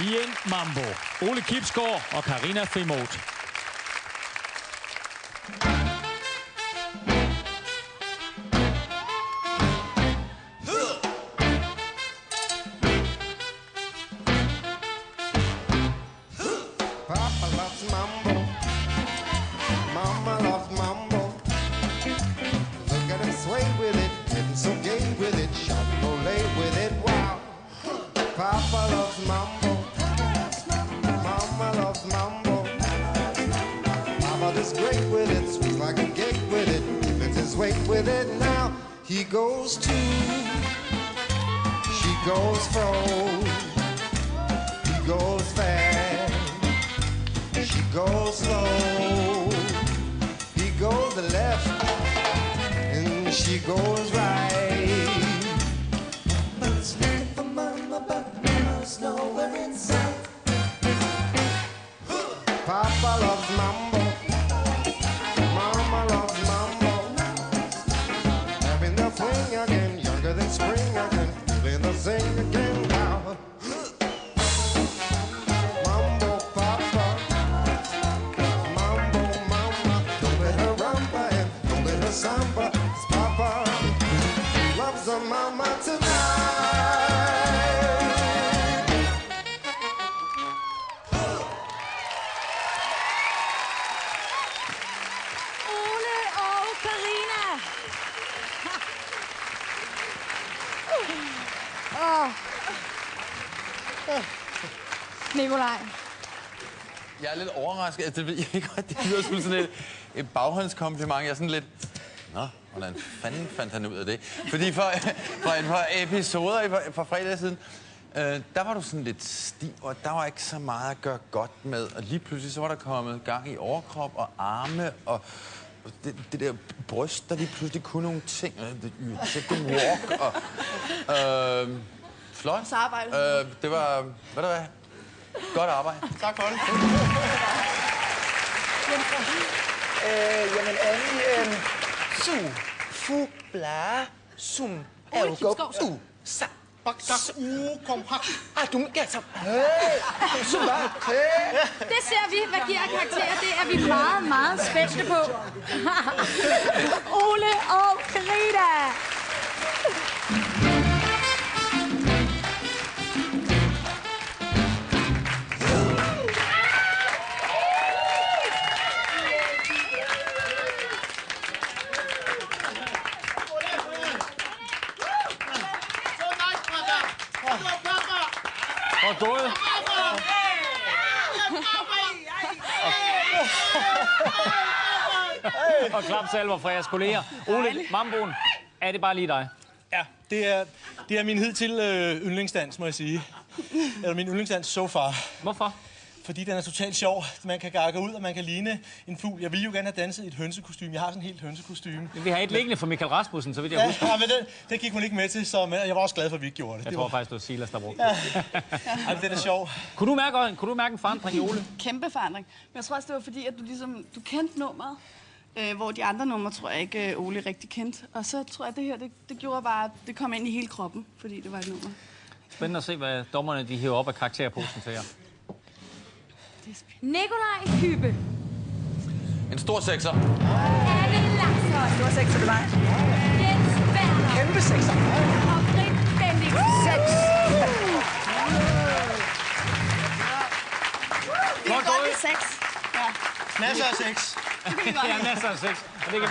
Jen Mambo, Ole Kibsgaard og Karina Frimodt. Papa loves mambo. Mama loves mambo. Look at him sway with it, getting so gay with it, Chardonnay with it, wow. Papa loves mambo. Mama loves mambo. Papa is great with it, sweet like a cake with it, lifts his weight with it. Now he goes to, she goes fro, he goes fast. She goes slow, he goes left, and she goes right. But it's looking for mama, but mama's nowhere in sight. Papa loves mambo, mama loves mambo. Having the fling again, younger than spring again, feeling the sing again now. Samba, his papa loves her mama tonight. Ole og Karina. Nikolaj. Jeg er lidt overrasket. Altså, det ved jeg godt, det lyder som sådan et baghåndskompliment. Jeg er sådan lidt... Nå, hvordan fanden fandt han ud af det? Fordi for et par episoder fra fredag siden, der var du sådan lidt stiv, og der var ikke så meget at gøre godt med. Og lige pludselig så var der kommet gang i overkrop og arme, og det der bryst, der lige pludselig kunne nogle ting. Chicken walk, og... flot. Så arbejde. Det var... Hvad det var? Godt arbejde. Tak for det. Jamen, Annie... Su, fu, bla, sum, Ole Kibsgaard. Sa, bak, kom, hak. Du må gætte sammen. Hey, sum, ba, hey. Det ser vi, hvad giver karakterer. Det er vi meget, meget spændte på. Ole og Karina. Og gået. Og klapsalver fra jeres kolleger. Ole, Mamboen, er det bare lige dig? Ja, det er min hidtil yndlingsdans, må jeg sige. Eller min yndlingsdans so far. Hvorfor? Fordi den er totalt sjov. Man kan gakke ud, og man kan ligne en fugl. Jeg ville jo gerne have danset i et hønsekostyme. Jeg har sådan et helt hønsekostyme. Vi har et liggende for Michael Rasmussen, så vidt jeg husker. Ja, men det gik hun ikke med til, så jeg var også glad for, at vi ikke gjorde det. Jeg tror faktisk, det var Silas, der brugte det. Ja, det er sjov. Kunne du mærke en forandring i Ole? Kæmpe forandring. Men jeg tror også, det var fordi, at du kendte nummeret, hvor de andre numre, tror jeg ikke, Ole rigtig kendte. Og så tror jeg, at det her, det gjorde bare, at det kom ind i hele kroppen, fordi det var et nummer. Spændende at se, hvad dommerne de hiver op af karakterposen til jer. Nikolaj Hyppe. En stor sekser. Anne Lakshøj. Stor sekser til mig. Jens Werner. Kæmpe sekser. Og Britt Bendiksen. 6. Det er godt i 6. Ja. Masser af sex. Ja, masser af sex. Og det kan